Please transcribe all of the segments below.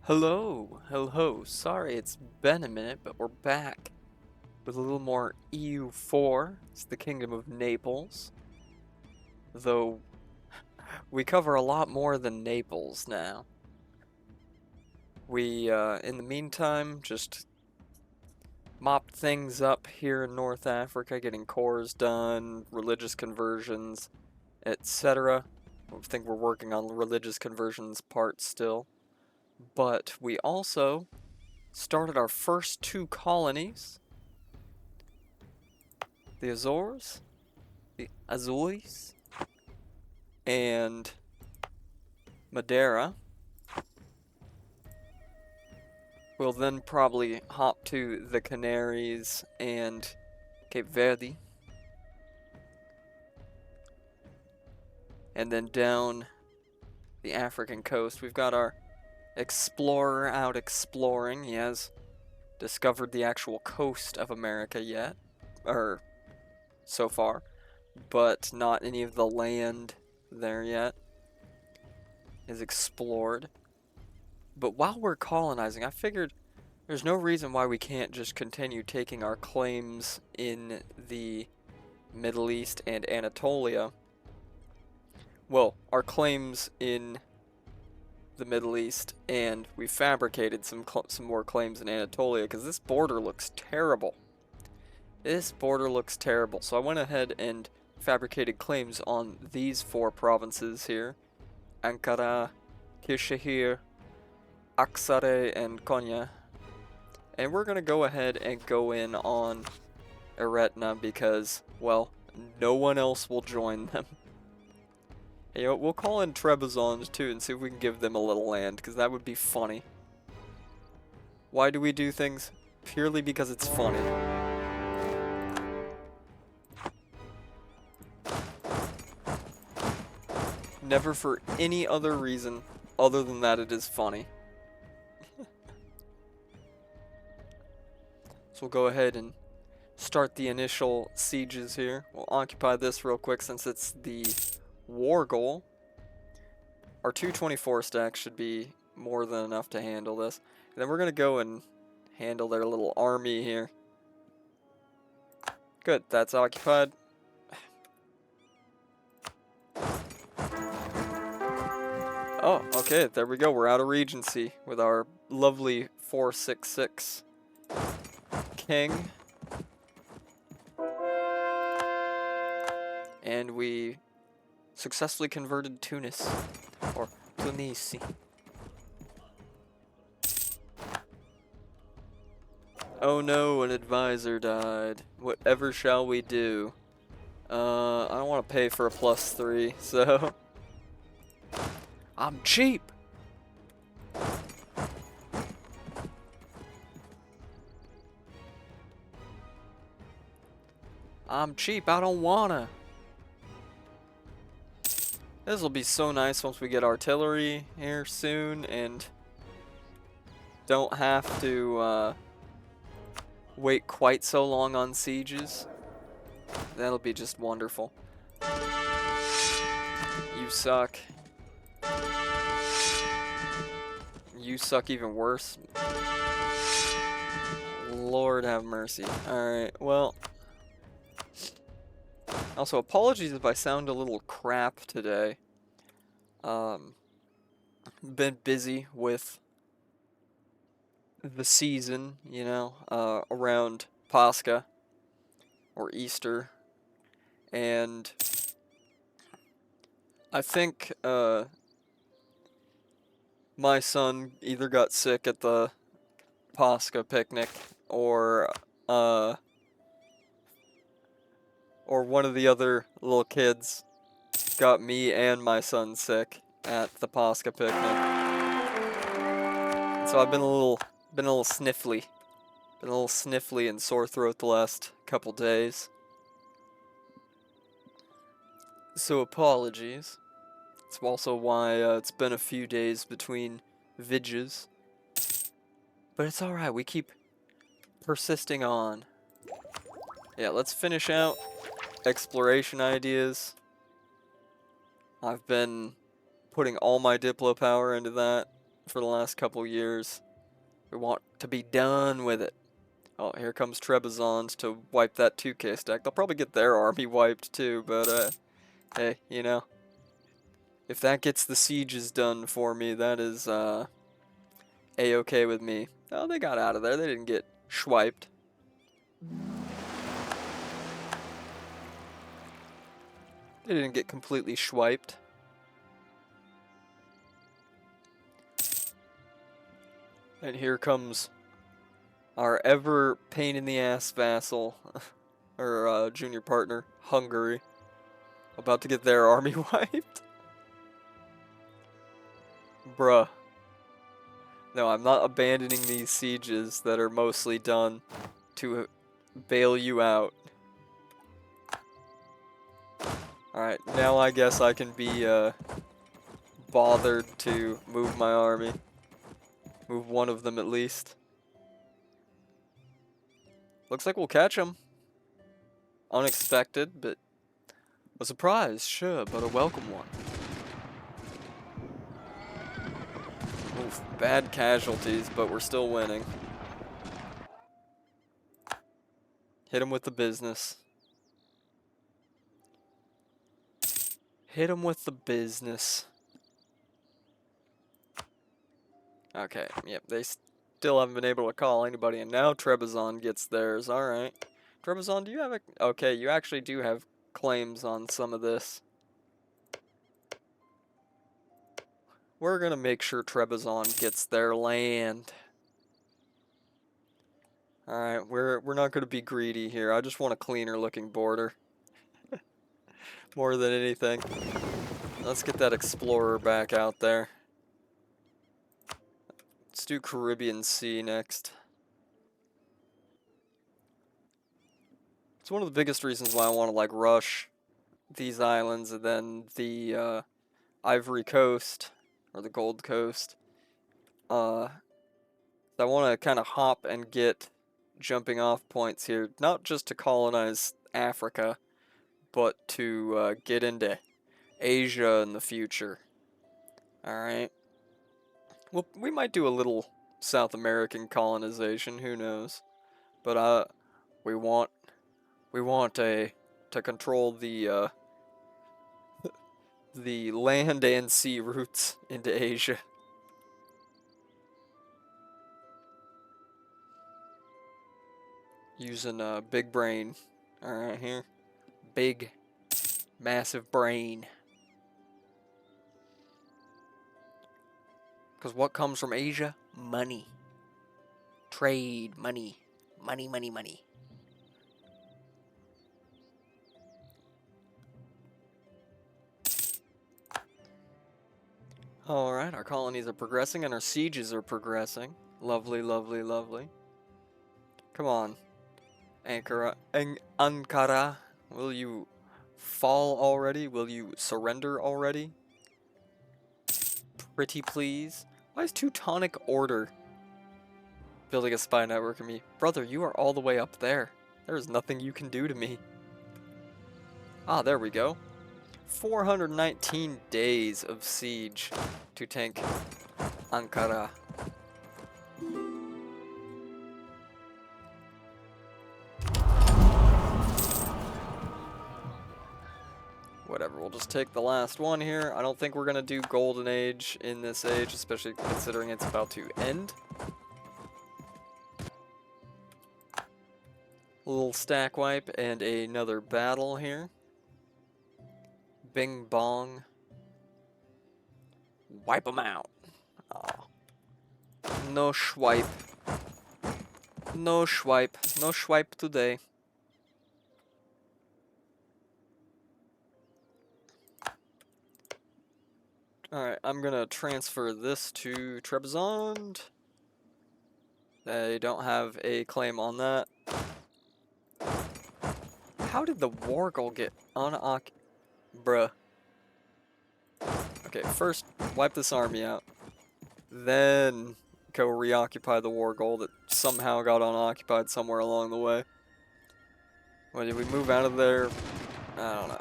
Hello, hello. Sorry, it's been a minute, but we're back with a little more EU4. It's the Kingdom of Naples. Though we cover a lot more than Naples now. In the meantime, just mopped things up here in North Africa, getting cores done, religious conversions, etc. I think we're working on the religious conversions part still. But we also started our first two colonies, the Azores, and Madeira. We'll then probably hop to the Canaries and Cape Verde, and then down the African coast. We've got our explorer out exploring. He has discovered the actual coast of America yet, or so far, but not any of the land there yet is explored. But while we're colonizing, I figured there's no reason why we can't just continue taking our claims in the Middle East and Anatolia. Well, our claims in the Middle East, and we fabricated some more claims in Anatolia because this border looks terrible. This border looks terrible. So I went ahead and fabricated claims on these four provinces here: Ankara, Kırşehir, Aksaray, and Konya. And we're gonna go ahead and go in on Eretna because, well, no one else will join them. You know, we'll call in Trebizonds too and see if we can give them a little land, because that would be funny. Why do we do things? Purely because it's funny. Never for any other reason other than that it is funny. So we'll go ahead and start the initial sieges here. We'll occupy this real quick since it's the war goal. Our 224 stacks should be more than enough to handle this. And then we're going to go and handle their little army here. Good, that's occupied. Oh, okay, there we go. We're out of Regency with our lovely 466 king. And we successfully converted Tunis, or Tunisi. Oh no, an advisor died. Whatever shall we do? I don't want to pay for a +3, so... I'm cheap! I'm cheap, I don't wanna. This will be so nice once we get artillery here soon and don't have to wait quite so long on sieges. That'll be just wonderful. You suck. You suck even worse. Lord have mercy. Alright, well. Also, apologies if I sound a little crap today. Been busy with the season, you know, around Pascha or Easter. And I think my son either got sick at the Pascha picnic or one of the other little kids got me and my son sick at the Pascha picnic. And so I've been a little sniffly. Been a little sniffly and sore throat the last couple days. So apologies. It's also why it's been a few days between vidges. But it's alright, we keep persisting on. Yeah, let's finish out exploration ideas. I've been putting all my Diplo power into that for the last couple years. We want to be done with it. Oh, here comes Trebizond to wipe that 2K stack. They'll probably get their army wiped too, but hey, you know, if that gets the sieges done for me, that is A-okay with me. Oh, they got out of there. They didn't get swiped. They didn't get completely swiped. And here comes our ever pain in the ass vassal, or junior partner, Hungary, about to get their army wiped. Bruh. No, I'm not abandoning these sieges that are mostly done to bail you out. Alright, now I guess I can be bothered to move my army. Move one of them at least. Looks like we'll catch them. Unexpected, but a surprise, sure, but a welcome one. Oof, bad casualties, but we're still winning. Hit him with the business. Hit him with the business. Okay, yep, they still haven't been able to call anybody, and now Trebizond gets theirs. Alright. Trebizond, do you have a... Okay, you actually do have claims on some of this. We're gonna make sure Trebizond gets their land. Alright, we're not gonna be greedy here. I just want a cleaner looking border. More than anything. Let's get that explorer back out there. Let's do Caribbean Sea next. It's one of the biggest reasons why I want to like rush these islands, and then the Ivory Coast or the Gold Coast. I want to kind of hop and get jumping off points here, not just to colonize Africa, but to get into Asia in the future. Alright. Well, we might do a little South American colonization, who knows. But we want to control the the land and sea routes into Asia. Using a big brain. Alright, here. Big, massive brain. Because what comes from Asia? Money. Trade, money. Money, money, money. Alright, our colonies are progressing and our sieges are progressing. Lovely, lovely, lovely. Come on. Ankara, will you fall already? Will you surrender already? Pretty please. Why is Teutonic Order building a spy network of me? Brother, you are all the way up there. There is nothing you can do to me. Ah, there we go. 419 days of siege to tank Ankara. Whatever, we'll just take the last one here. I don't think we're gonna do Golden Age in this age, especially considering it's about to end. A little stack wipe and another battle here. Bing bong. Wipe them out. Oh. No swipe. No swipe. No swipe today. Alright, I'm gonna transfer this to Trebizond. They don't have a claim on that. How did the war goal get unoccupied? Bruh. Okay, first, wipe this army out. Then, go reoccupy the war goal that somehow got unoccupied somewhere along the way. Well, did we move out of there? I don't know.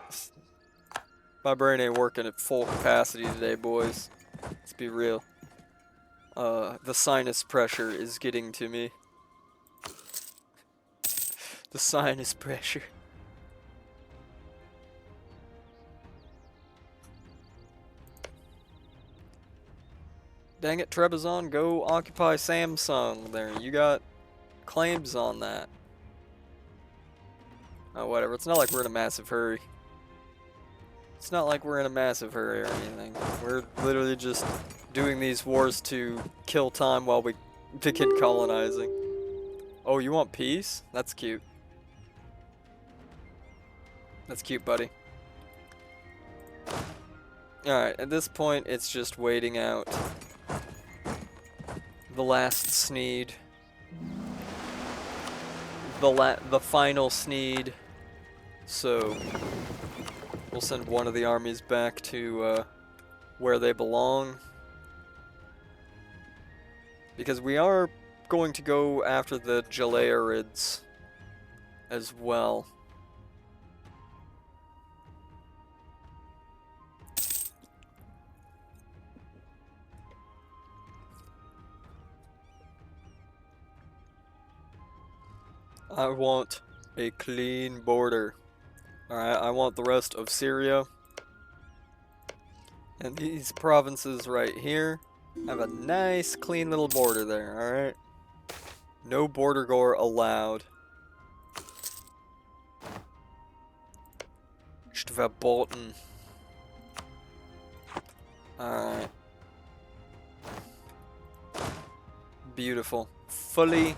My brain ain't working at full capacity today, boys. Let's be real. The sinus pressure is getting to me. The sinus pressure. Dang it, Trebizond, go occupy Samsung there. You got claims on that. Oh, whatever. It's not like we're in a massive hurry. It's not like we're in a massive hurry or anything. We're literally just doing these wars to kill time while we begin colonizing. Oh, you want peace? That's cute. That's cute, buddy. Alright, at this point, it's just waiting out the last Sneed. The final Sneed. So, we'll send one of the armies back to where they belong. Because we are going to go after the Jalayarids as well. I want a clean border. Alright, I want the rest of Syria. And these provinces right here have a nice clean little border there, alright? No border gore allowed. Just verboten. Alright. Beautiful. Fully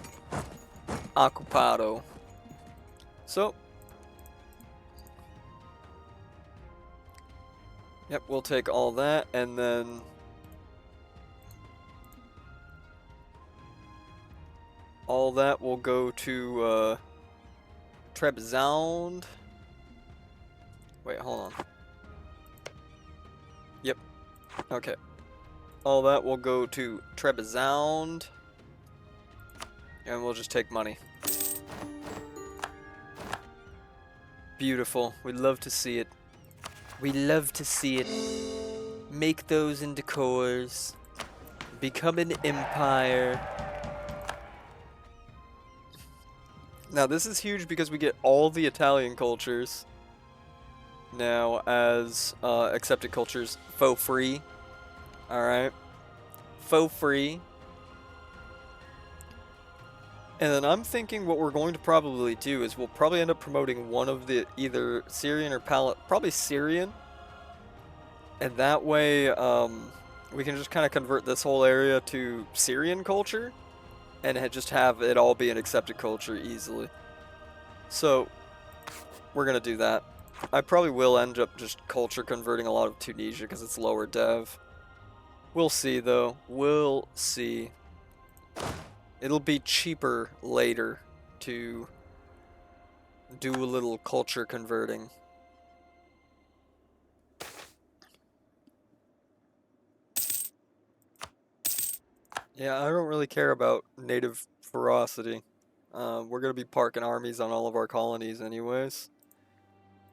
occupado. So, yep, we'll take all that, and then all that will go to Trebizond. Wait, hold on. Yep. Okay. All that will go to Trebizond. And we'll just take money. Beautiful. We'd love to see it. We love to see it. Make those into cores. Become an empire. Now this is huge because we get all the Italian cultures now as accepted cultures for free. Alright. For free. And then I'm thinking what we're going to probably do is we'll probably end up promoting one of the either Syrian or probably Syrian. And that way we can just kind of convert this whole area to Syrian culture and just have it all be an accepted culture easily. So we're going to do that. I probably will end up just culture converting a lot of Tunisia because it's lower dev. We'll see though. We'll see. It'll be cheaper later to do a little culture converting. Yeah, I don't really care about native ferocity. We're going to be parking armies on all of our colonies anyways.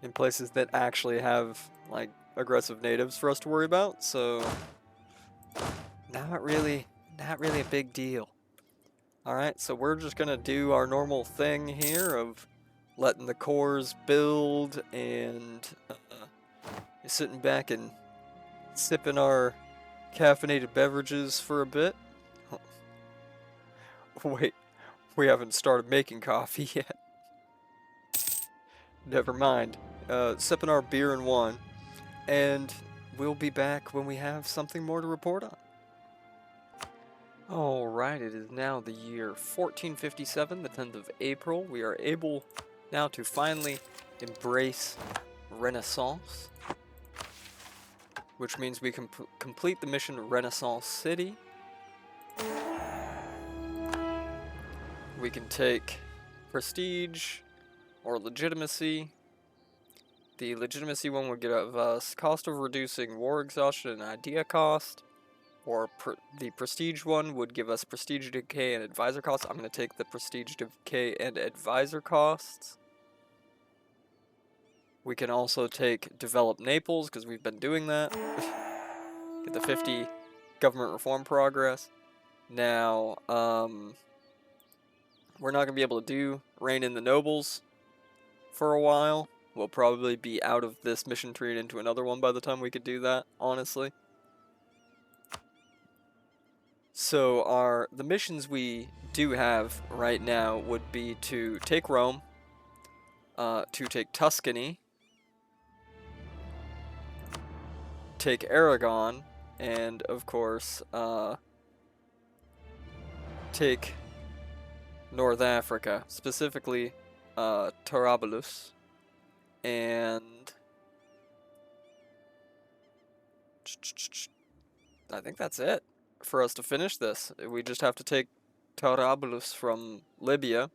In places that actually have, like, aggressive natives for us to worry about, so not really a big deal. Alright, so we're just gonna do our normal thing here of letting the cores build and sitting back and sipping our caffeinated beverages for a bit. Wait, we haven't started making coffee yet. Never mind. Sipping our beer and wine, and we'll be back when we have something more to report on. Alright, it is now the year 1457, the 10th of April. We are able now to finally embrace Renaissance, which means we can complete the mission Renaissance City. We can take Prestige or Legitimacy. The Legitimacy one would give us cost of reducing war exhaustion and idea cost. Or the Prestige one would give us Prestige Decay and Advisor costs. I'm going to take the Prestige Decay and Advisor costs. We can also take Develop Naples, because we've been doing that. Get the 50 government reform progress. Now, we're not going to be able to do Reign in the Nobles for a while. We'll probably be out of this mission tree and into another one by the time we could do that, honestly. So the missions we do have right now would be to take Rome, to take Tuscany, take Aragon, and of course, take North Africa, specifically Tarabulus, and I think that's it for us to finish this. We just have to take Tarabulus from Libya,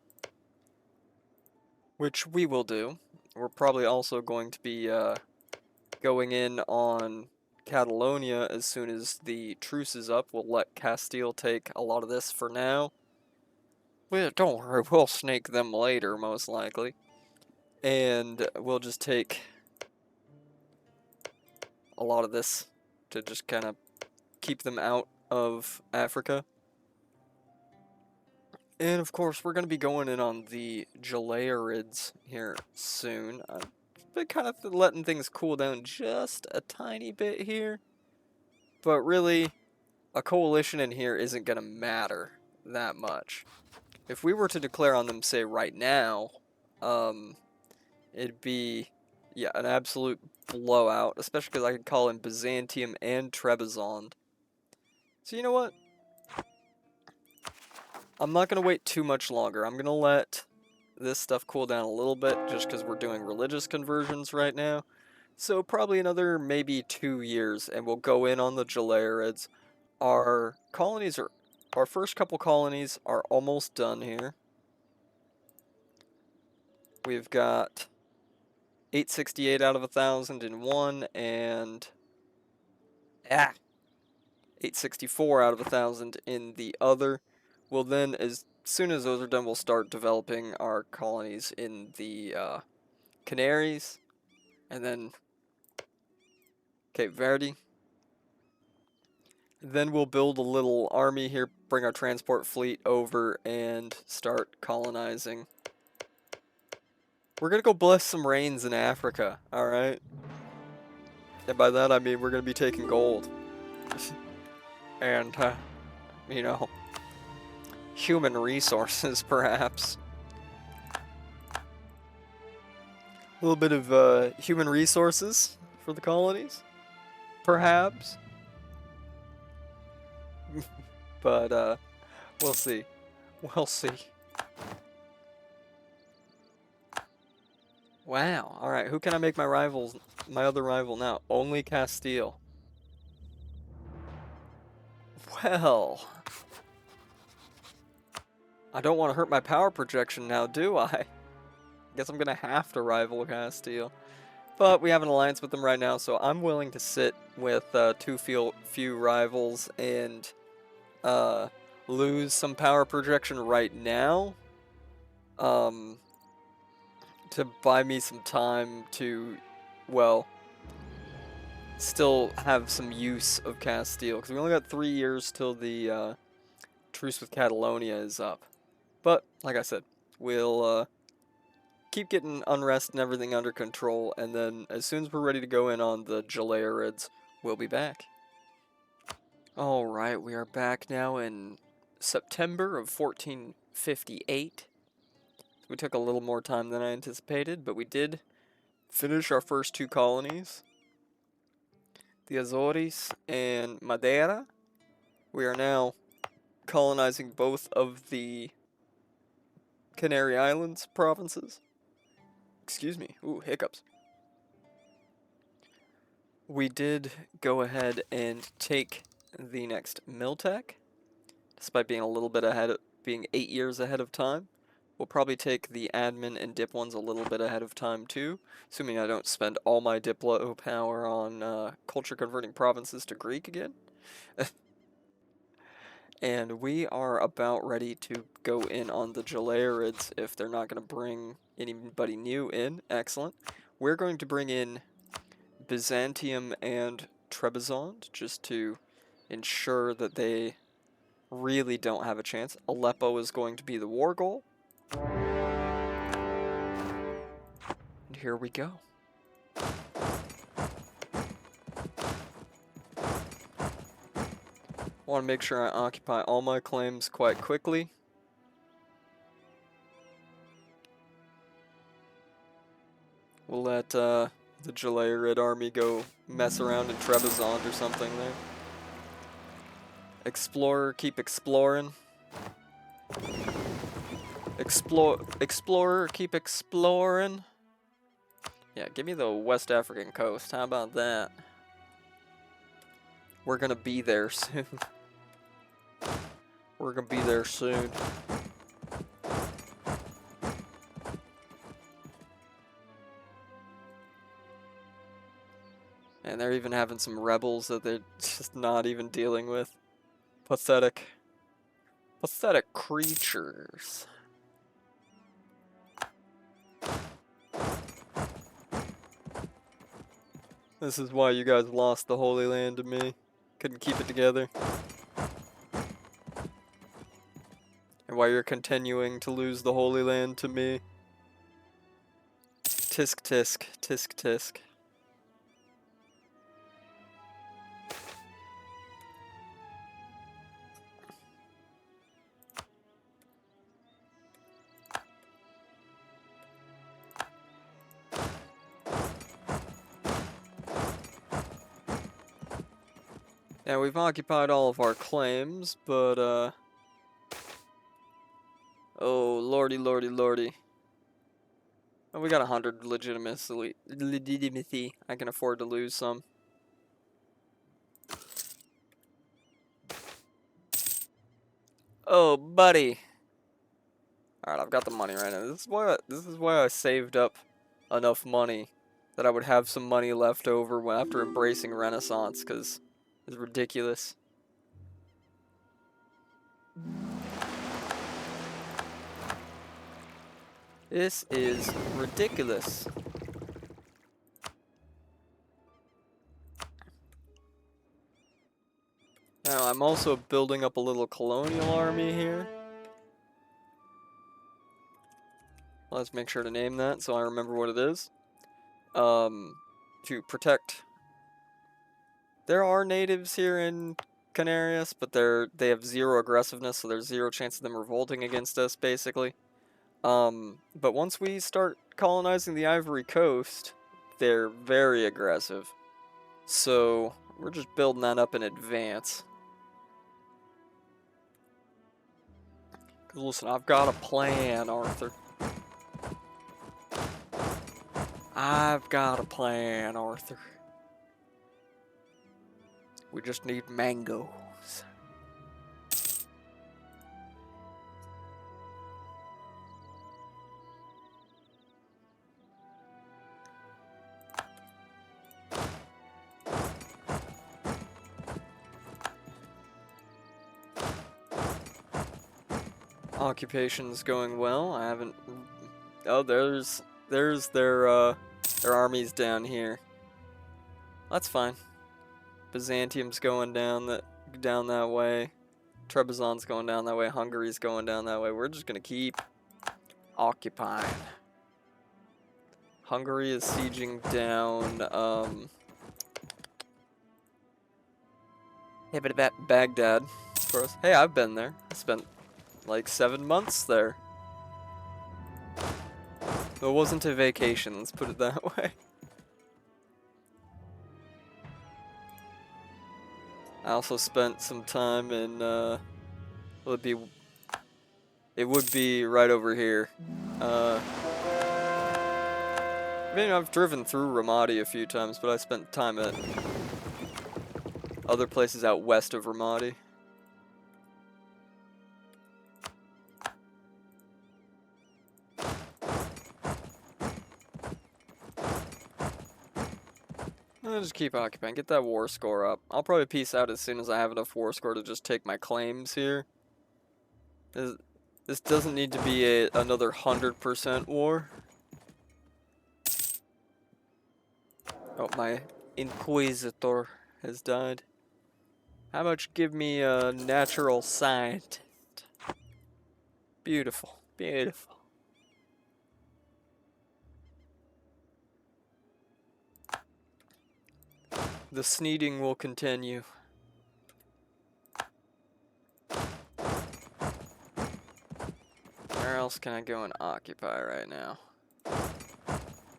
which we will do. We're probably also going to be going in on Catalonia as soon as the truce is up. We'll let Castile take a lot of this for now. Well, don't worry, we'll snake them later, most likely. And we'll just take a lot of this to just kind of keep them out of Africa. And of course, we're going to be going in on the Jalayarids here soon. I've been kind of letting things cool down just a tiny bit here. But really, a coalition in here isn't going to matter that much. If we were to declare on them, say, right now, it'd be, yeah, an absolute blowout, especially because I could call in Byzantium and Trebizond. So you know what? I'm not going to wait too much longer. I'm going to let this stuff cool down a little bit, just because we're doing religious conversions right now. So probably another maybe 2 years, and we'll go in on the Jalayarids. Our colonies are, our first couple colonies are almost done here. We've got 868 out of 1,000 in one, and 864 out of 1,000 in the other. We'll then, as soon as those are done, we'll start developing our colonies in the Canaries, and then Cape Verde. Then we'll build a little army here, bring our transport fleet over, and start colonizing. We're gonna go bless some rains in Africa, alright? And by that I mean we're gonna be taking gold. And, you know, human resources, perhaps. A little bit of human resources for the colonies, perhaps. But we'll see. We'll see. Wow. All right. Who can I make my rivals? My other rival now? Only Castile. Well, I don't want to hurt my power projection now, do I? Guess I'm gonna have to rival Castile. But we have an alliance with them right now, so I'm willing to sit with too few rivals and lose some power projection right now. To buy me some time to, well, still have some use of Castile, because we only got 3 years till the truce with Catalonia is up. But, like I said, we'll keep getting unrest and everything under control, and then as soon as we're ready to go in on the Jalayarids, we'll be back. Alright, we are back now in September of 1458. We took a little more time than I anticipated, but we did finish our first 2 colonies, the Azores and Madeira. We are now colonizing both of the Canary Islands provinces. Excuse me. Ooh, hiccups. We did go ahead and take the next Miltech, despite being a little bit ahead, being 8 years ahead of time. We'll probably take the admin and dip ones a little bit ahead of time too, assuming I don't spend all my Diplo power on culture converting provinces to Greek again. And we are about ready to go in on the Jalayarids if they're not going to bring anybody new in. Excellent. We're going to bring in Byzantium and Trebizond just to ensure that they really don't have a chance. Aleppo is going to be the war goal. And here we go. Want to make sure I occupy all my claims quite quickly. We'll let the Jalayarid army go mess around in Trebizond or something there. Explorer, keep exploring. Explorer, keep exploring. Yeah, give me the West African coast. How about that? We're gonna be there soon. We're gonna be there soon. And they're even having some rebels that they're just not even dealing with. Pathetic. Pathetic creatures. This is why you guys lost the Holy Land to me. Couldn't keep it together. And why you're continuing to lose the Holy Land to me. Tisk tisk, tisk tisk. Yeah, we've occupied all of our claims, but, oh, lordy, lordy, lordy. Oh, we got 100 legitimacy. I can afford to lose some. Oh, buddy. Alright, I've got the money right now. This is why I saved up enough money that I would have some money left over after embracing Renaissance, because it's ridiculous. This is ridiculous. Now, I'm also building up a little colonial army here. Let's make sure to name that so I remember what it is. To protect. There are natives here in Canarias, but they have zero aggressiveness, so there's zero chance of them revolting against us, basically. But once we start colonizing the Ivory Coast, they're very aggressive. So we're just building that up in advance. 'Cause listen, I've got a plan, Arthur. I've got a plan, Arthur. We just need mangoes. Occupation's going well. I haven't. Oh, there's their armies down here. That's fine. Byzantium's going down that way. Trebizond's going down that way. Hungary's going down that way. We're just gonna keep occupying. Hungary is sieging down. Yeah, but Baghdad, of course. Hey, I've been there. I spent like 7 months there. It wasn't a vacation, let's put it that way. I also spent some time in, it would be right over here. I mean, I've driven through Ramadi a few times, but I spent time at other places out west of Ramadi. I'll just keep occupying, get that war score up. I'll probably peace out as soon as I have enough war score to just take my claims here. This doesn't need to be another 100% war. Oh, my Inquisitor has died. How much give me a natural scientist? Beautiful, beautiful. The sneezing will continue. Where else can I go and occupy right now?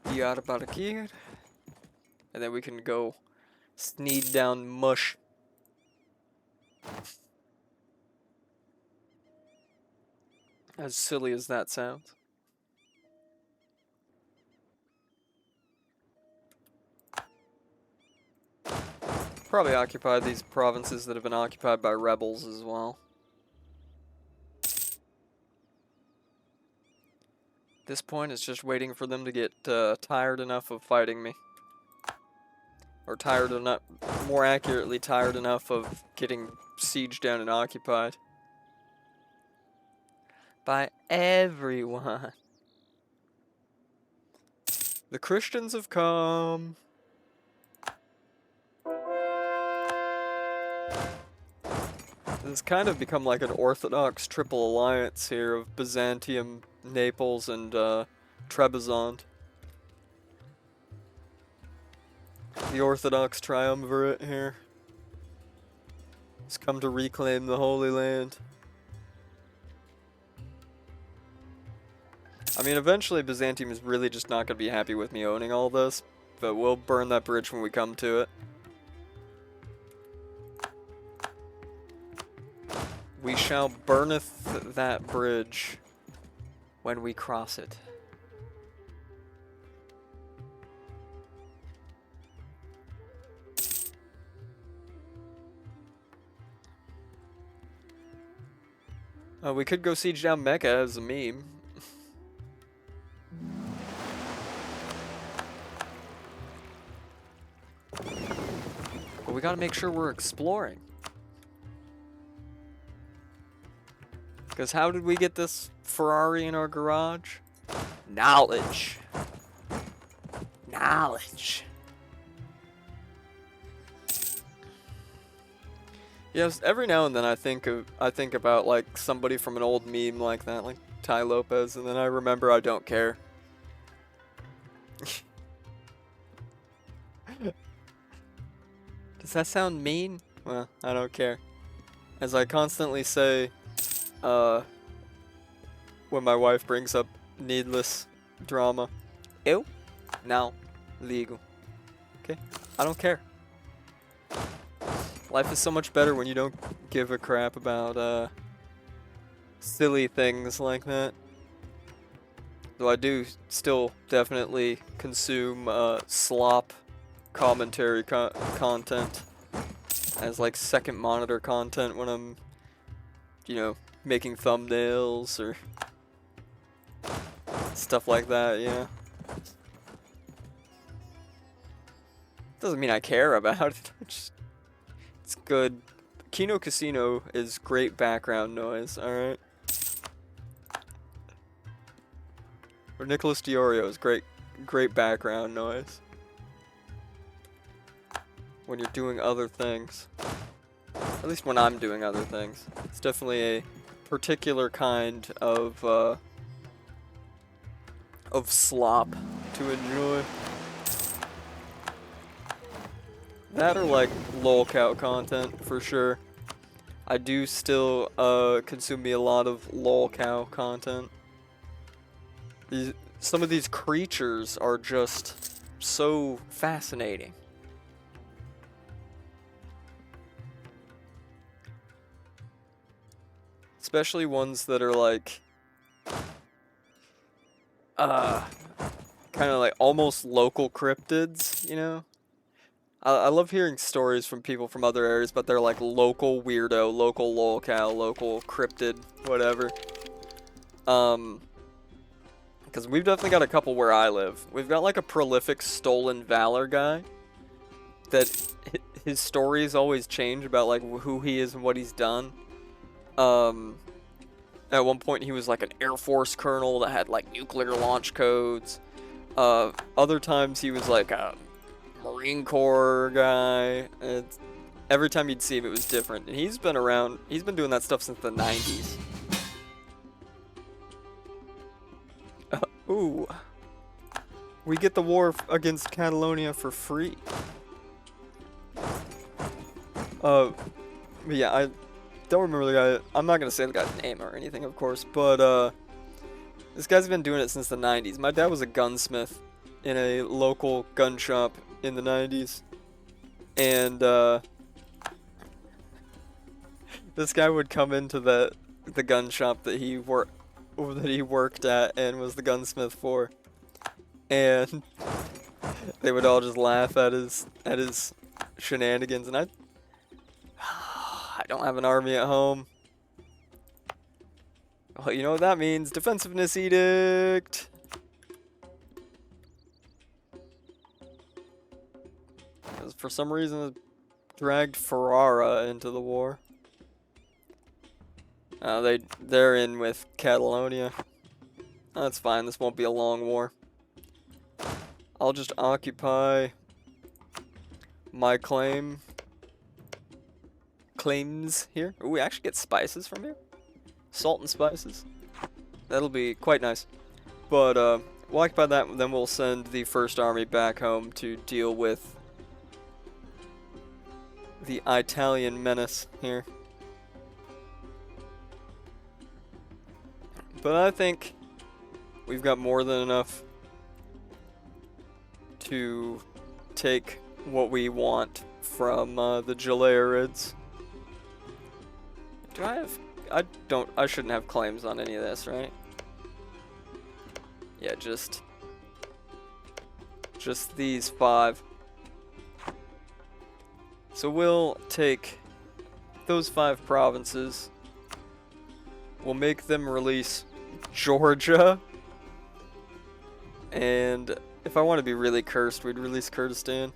Diyarbakir. And then we can go sneed down mush. As silly as that sounds. Probably occupy these provinces that have been occupied by rebels as well. At this point, it's just waiting for them to get tired enough of fighting me. Or tired enough, more accurately, tired enough of getting sieged down and occupied. By everyone. The Christians have come. It's kind of become like an Orthodox triple alliance here of Byzantium, Naples, and Trebizond. The Orthodox triumvirate here has come to reclaim the Holy Land. I mean, eventually Byzantium is really just not going to be happy with me owning all this, but we'll burn that bridge when we come to it. We shall burneth that bridge when we cross it. We could go siege down Mecca as a meme. But we gotta make sure we're exploring. Because how did we get this Ferrari in our garage? Knowledge. Knowledge. Yes, every now and then I think about like somebody from an old meme like that, like Ty Lopez, and then I remember I don't care. Does that sound mean? Well, I don't care. As I constantly say, when my wife brings up needless drama. Ew. Now, legal. Okay? I don't care. Life is so much better when you don't give a crap about, silly things like that. Though I do still definitely consume, slop commentary content as, like, second monitor content when I'm, you know, making thumbnails or stuff like that, yeah. Doesn't mean I care about it. It's good. Kino Casino is great background noise, alright? Or Nicholas Diorio is great background noise. When you're doing other things. At least when I'm doing other things. It's definitely a particular kind of slop to enjoy. That or like lolcow content for sure. I do still consume me a lot of lolcow content. Some of these creatures are just so fascinating. Especially ones that are like kind of like almost local cryptids, you know? I love hearing stories from people from other areas, but they're like local weirdo, local lolcow, local cryptid, whatever. Because we've definitely got a couple where I live. We've got like a prolific stolen valor guy that his stories always change about like who he is and what he's done. At one point he was like an Air Force colonel that had like nuclear launch codes. Other times he was like a Marine Corps guy. every time you'd see him, it was different. And he's been around, he's been doing that stuff since the 90s. Ooh. We get the war against Catalonia for free. Yeah, I don't remember the guy. I'm not gonna say the guy's name or anything, of course, but this guy's been doing it since the 90s. My dad was a gunsmith in a local gun shop in the 90s, and this guy would come into the gun shop that he worked at and was the gunsmith for, and they would all just laugh at his shenanigans. And I don't have an army at home. Well, you know what that means? Defensiveness edict. Because for some reason it dragged Ferrara into the war. They're in with Catalonia. That's fine. This won't be a long war. I'll just occupy my claims here. Ooh, we actually get spices from here. Salt and spices. That'll be quite nice. But we'll occupy that, and then we'll send the first army back home to deal with the Italian menace here. But I think we've got more than enough to take what we want from the Jalayarids. Do I have... I shouldn't have claims on any of this, right? Yeah, just these 5. So we'll take those 5 provinces. We'll make them release Georgia. And if I want to be really cursed, we'd release Kurdistan.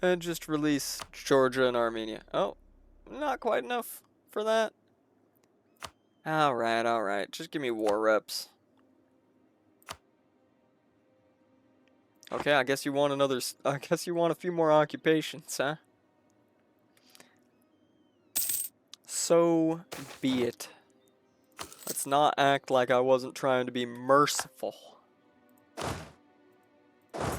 And just release Georgia and Armenia. Oh, not quite enough for that. Alright, alright. Just give me war reps. Okay, I guess you want a few more occupations, huh? So be it. Let's not act like I wasn't trying to be merciful.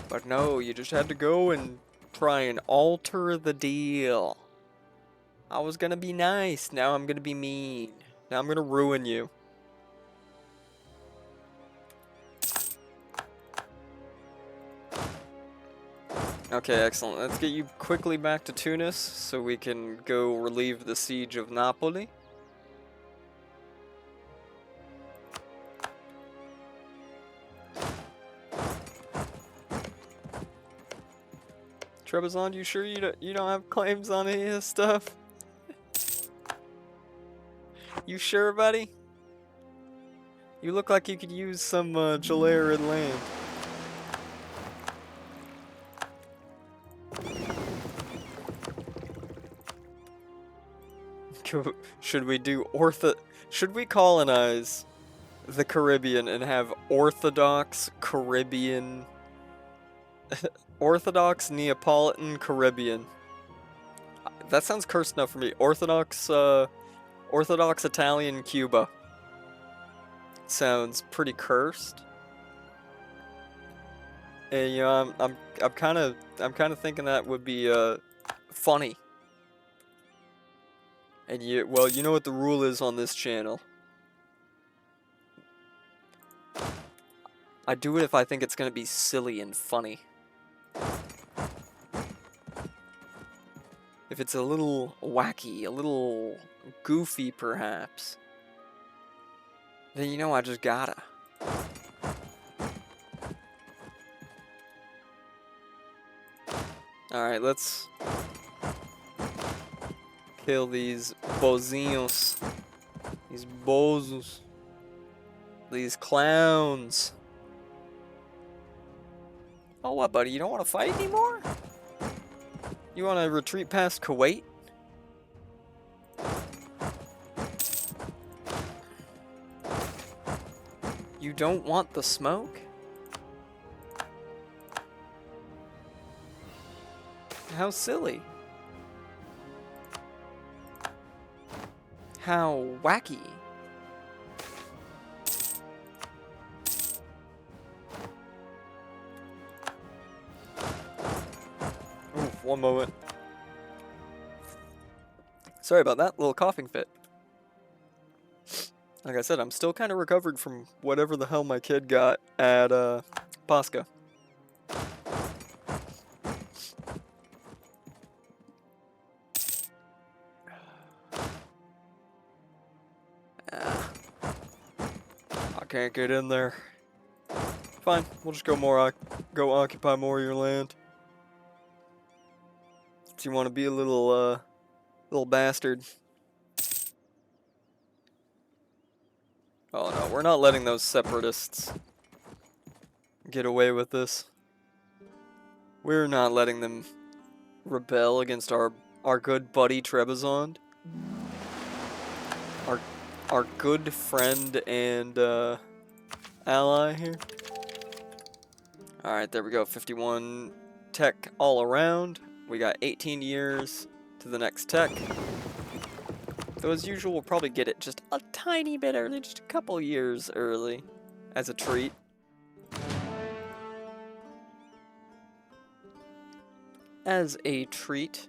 But no, you just had to go and try and alter the deal. I was gonna be nice, now I'm gonna be mean. Now I'm gonna ruin you. Okay, excellent. Let's get you quickly back to Tunis so we can go relieve the siege of Napoli. Trebizond, you sure you don't have claims on any of this stuff? You sure, buddy? You look like you could use some Jalayarid land. Should we colonize the Caribbean and have Orthodox Caribbean, Orthodox Neapolitan Caribbean? That sounds cursed enough for me. Orthodox Italian Cuba. Sounds pretty cursed. And you know, I'm kind of thinking that would be funny. And well, you know what the rule is on this channel. I do it if I think it's gonna be silly and funny. If it's a little wacky, a little goofy perhaps, then you know I just gotta. Alright, let's kill these bozinhos, these bozos, these clowns. Oh, what, buddy? You don't want to fight anymore? You want to retreat past Kuwait? You don't want the smoke? How silly. How wacky. Ooh, one moment. Sorry about that, little coughing fit. Like I said, I'm still kind of recovered from whatever the hell my kid got at Pasca. I can't get in there. Fine, we'll just go occupy more of your land. Do you want to be a little bastard? Oh no, we're not letting those separatists get away with this. We're not letting them rebel against our good buddy Trebizond. Our good friend and ally here. Alright, there we go. 51 tech all around. We got 18 years to the next tech. Though as usual, we'll probably get it just a tiny bit early, just a couple years early, as a treat. As a treat.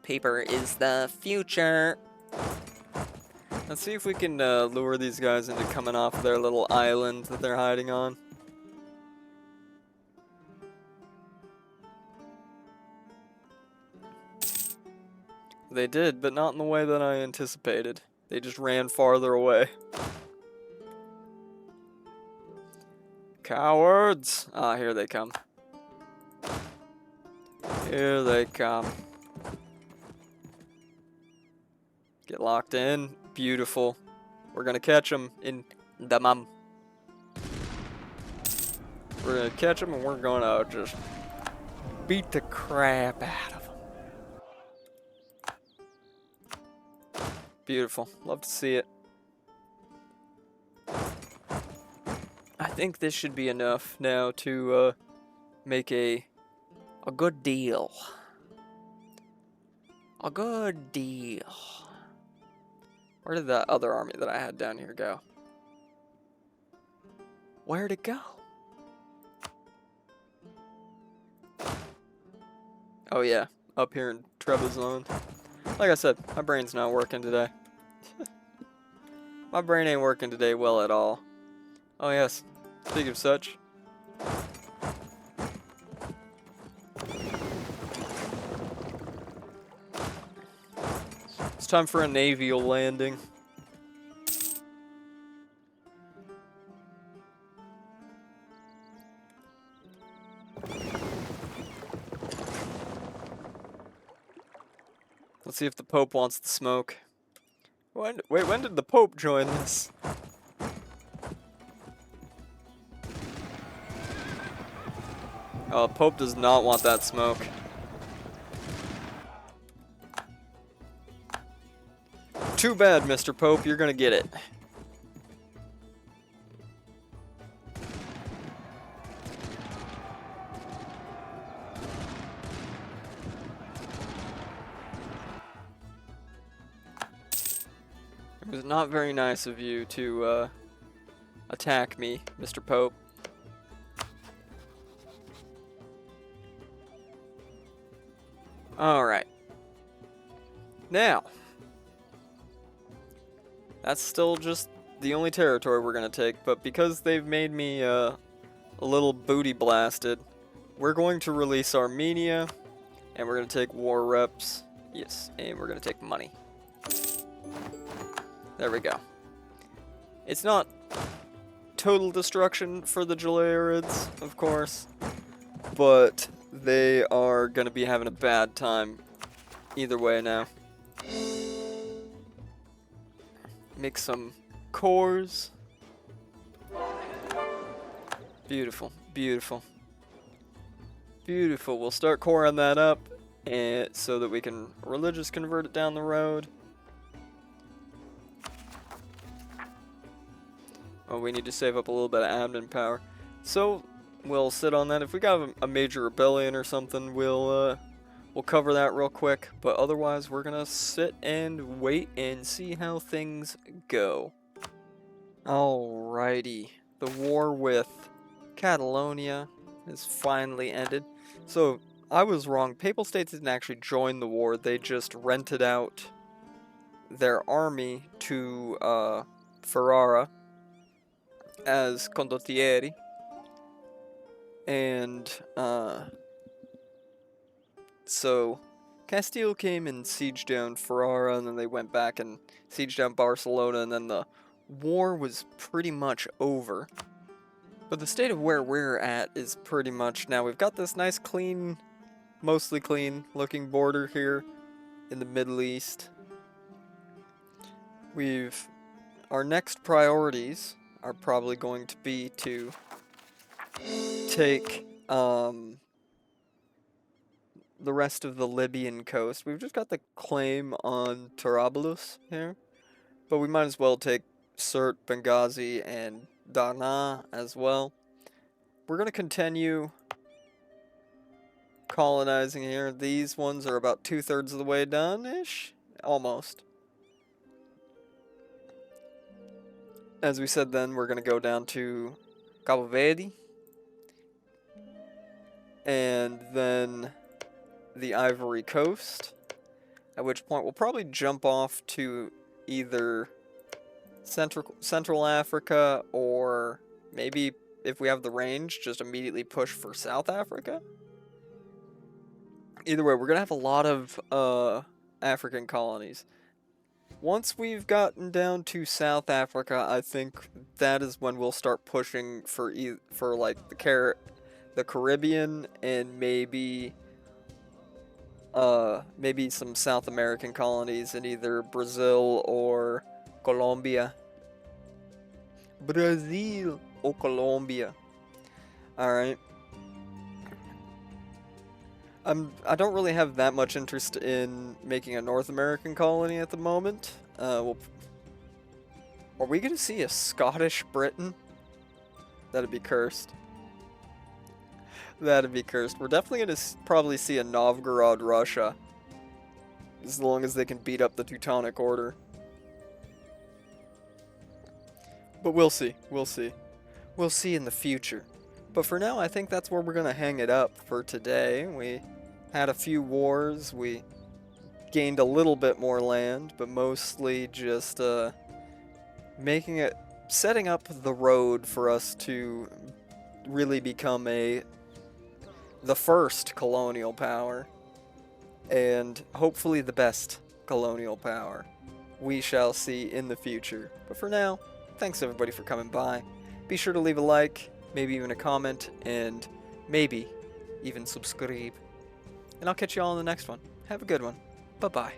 Paper is the future. Let's see if we can lure these guys into coming off their little island that they're hiding on. They did, but not in the way that I anticipated. They just ran farther away. Cowards! Ah, here they come. Here they come. Get locked in. Beautiful. We're gonna catch them in the mum. We're gonna catch them and we're gonna just beat the crap out of them. Beautiful. Love to see it. I think this should be enough now to make a good deal. A good deal. Where did that other army that I had down here go? Where'd it go? Oh yeah, up here in Trebizond. Like I said, my brain's not working today. My brain ain't working today well at all. Oh yes, speaking of such. It's time for a naval landing. Let's see if the Pope wants the smoke. Wait, when did the Pope join this? Oh, Pope does not want that smoke. Too bad, Mr. Pope, you're gonna get it. It was not very nice of you to attack me, Mr. Pope. Alright. Now, that's still just the only territory we're going to take, but because they've made me a little booty blasted, we're going to release Armenia, and we're going to take war reps. Yes, and we're going to take money. There we go. It's not total destruction for the Jalayarids, of course, but they are going to be having a bad time either way now. Make some cores. Beautiful, beautiful. Beautiful. We'll start coring that up, and so that we can religious convert it down the road. Oh, we need to save up a little bit of admin power. So we'll sit on that. If we got a major rebellion or something, we'll cover that real quick. But otherwise, we're gonna sit and wait and see how things go. Alrighty, the war with Catalonia has finally ended. So I was wrong. Papal States didn't actually join the war. They just rented out their army to Ferrara as condottieri, and so Castile came and sieged down Ferrara, and then they went back and sieged down Barcelona, and then the war was pretty much over. But the state of where we're at is pretty much now we've got this nice clean, mostly clean looking border here in the Middle East. Our next priorities are probably going to be to take the rest of the Libyan coast. We've just got the claim on Trablus here, but we might as well take Sirte, Benghazi, and Darna as well. We're going to continue colonizing here. These ones are about 2/3 of the way done-ish, almost. As we said then, we're going to go down to Cabo Verde, and then the Ivory Coast, at which point we'll probably jump off to either Central Africa, or maybe if we have the range, just immediately push for South Africa. Either way, we're going to have a lot of African colonies. Once we've gotten down to South Africa, I think that is when we'll start pushing for like the Caribbean, and maybe some South American colonies in either Brazil or Colombia. Brazil or Colombia. Alright. I don't really have that much interest in making a North American colony at the moment. Are we going to see a Scottish Britain? That'd be cursed. That'd be cursed. We're definitely going to probably see a Novgorod, Russia. As long as they can beat up the Teutonic Order. But we'll see. We'll see. We'll see in the future. But for now, I think that's where we're going to hang it up for today. We had a few wars. We gained a little bit more land, but mostly just setting up the road for us to really become the first colonial power, and hopefully the best colonial power. We shall see in the future. But for now, thanks everybody for coming by. Be sure to leave a like, maybe even a comment, and maybe even subscribe. And I'll catch you all in the next one. Have a good one. Bye-bye.